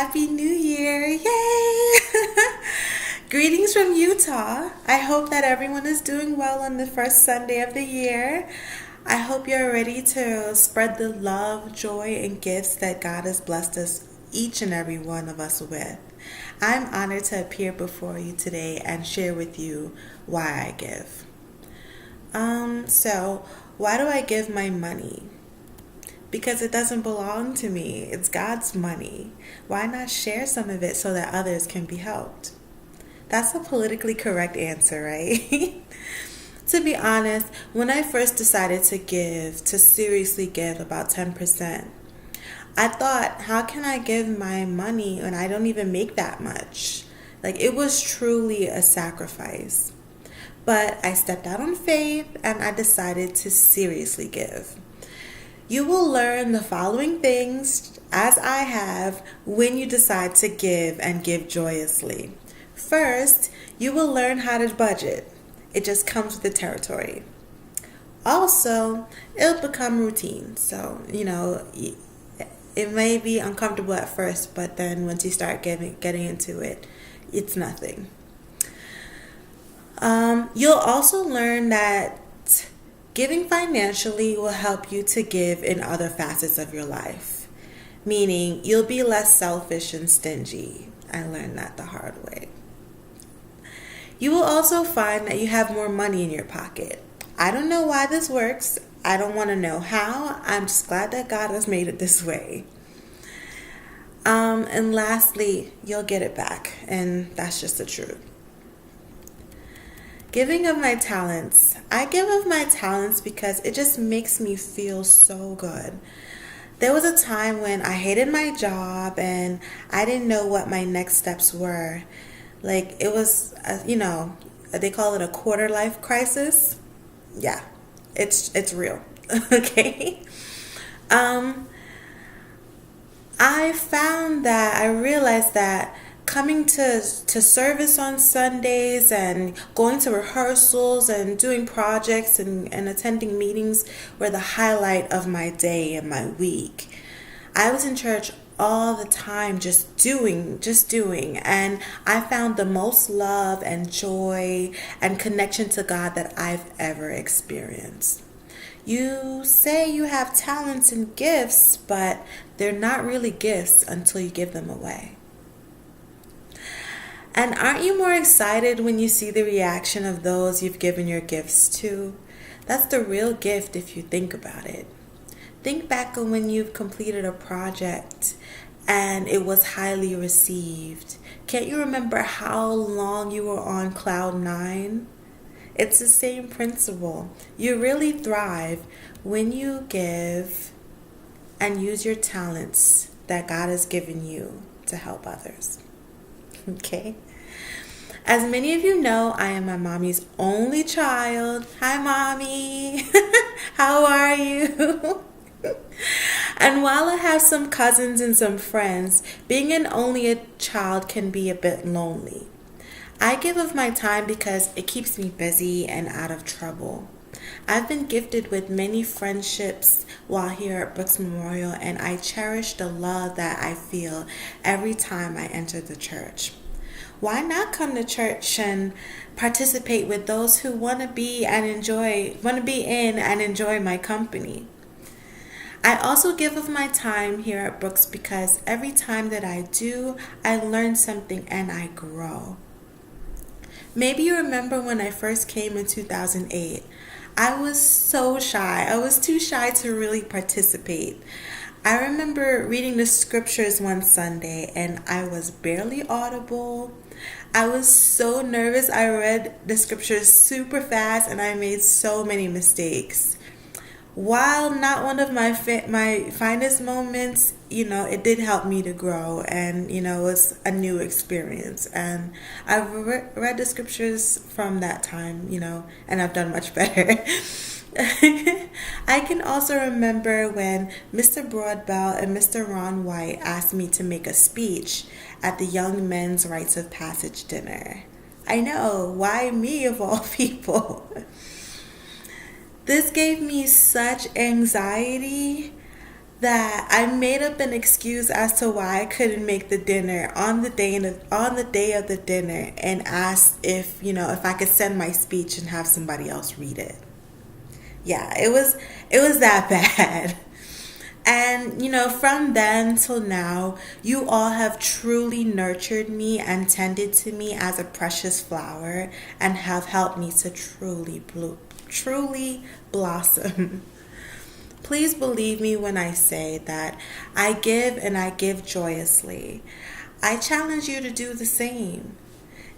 Happy New Year! Yay! Greetings from Utah. I hope that everyone is doing well on the first Sunday of the year. I hope you're ready to spread the love, joy, and gifts that God has blessed us, each and every one of us, with. I'm honored to appear before you today and share with you why I give. So why do I give my money? Because it doesn't belong to me. It's God's money. Why not share some of it so that others can be helped? That's a politically correct answer, right? To be honest, when I first decided to seriously give about 10%, I thought, how can I give my money when I don't even make that much? Like, it was truly a sacrifice. But I stepped out on faith and I decided to seriously give. You will learn the following things, as I have, when you decide to give and give joyously. First, you will learn how to budget. It just comes with the territory. Also, it'll become routine. So, it may be uncomfortable at first, but then once you start getting into it, it's nothing. You'll also learn that giving financially will help you to give in other facets of your life, meaning you'll be less selfish and stingy. I learned that the hard way. You will also find that you have more money in your pocket. I don't know why this works. I don't want to know how. I'm just glad that God has made it this way. And lastly, you'll get it back, and that's just the truth. Giving of my talents. I give of my talents because it just makes me feel so good. There was a time when I hated my job and I didn't know what my next steps were. Like, it was, they call it a quarter life crisis. Yeah, it's real. Okay. I realized that coming to service on Sundays and going to rehearsals and doing projects and attending meetings were the highlight of my day and my week. I was in church all the time, just doing, and I found the most love and joy and connection to God that I've ever experienced. You say you have talents and gifts, but they're not really gifts until you give them away. And aren't you more excited when you see the reaction of those you've given your gifts to? That's the real gift if you think about it. Think back on when you've completed a project and it was highly received. Can't you remember how long you were on cloud 9? It's the same principle. You really thrive when you give and use your talents that God has given you to help others. Okay? As many of you know, I am my mommy's only child. Hi, Mommy. How are you? And while I have some cousins and some friends, being an only child can be a bit lonely. I give of my time because it keeps me busy and out of trouble. I've been gifted with many friendships while here at Brooks Memorial, and I cherish the love that I feel every time I enter the church. Why not come to church and participate with those who want to be in and enjoy my company? I also give of my time here at Brooks because every time that I do, I learn something and I grow. Maybe you remember when I first came in 2008. I was so shy. I was too shy to really participate. I remember reading the scriptures one Sunday and I was barely audible. I was so nervous. I read the scriptures super fast and I made so many mistakes. While not one of my finest moments, it did help me to grow, and it was a new experience. And I've read the scriptures from that time, and I've done much better. I can also remember when Mr. Broadbell and Mr. Ron White asked me to make a speech at the Young Men's Rites of Passage dinner. I know, why me of all people? This gave me such anxiety. that I made up an excuse as to why I couldn't make the dinner on the day of the dinner, and asked if I could send my speech and have somebody else read it. Yeah, it was that bad. And from then till now, you all have truly nurtured me and tended to me as a precious flower, and have helped me to truly blossom. Please believe me when I say that I give, and I give joyously. I challenge you to do the same.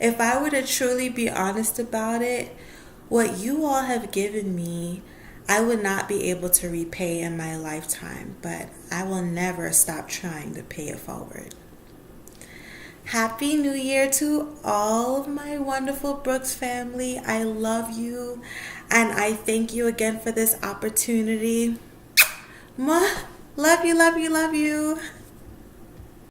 If I were to truly be honest about it, what you all have given me, I would not be able to repay in my lifetime, but I will never stop trying to pay it forward. Happy New Year to all of my wonderful Brooks family. I love you, and I thank you again for this opportunity. Mwah. Love you, love you, love you.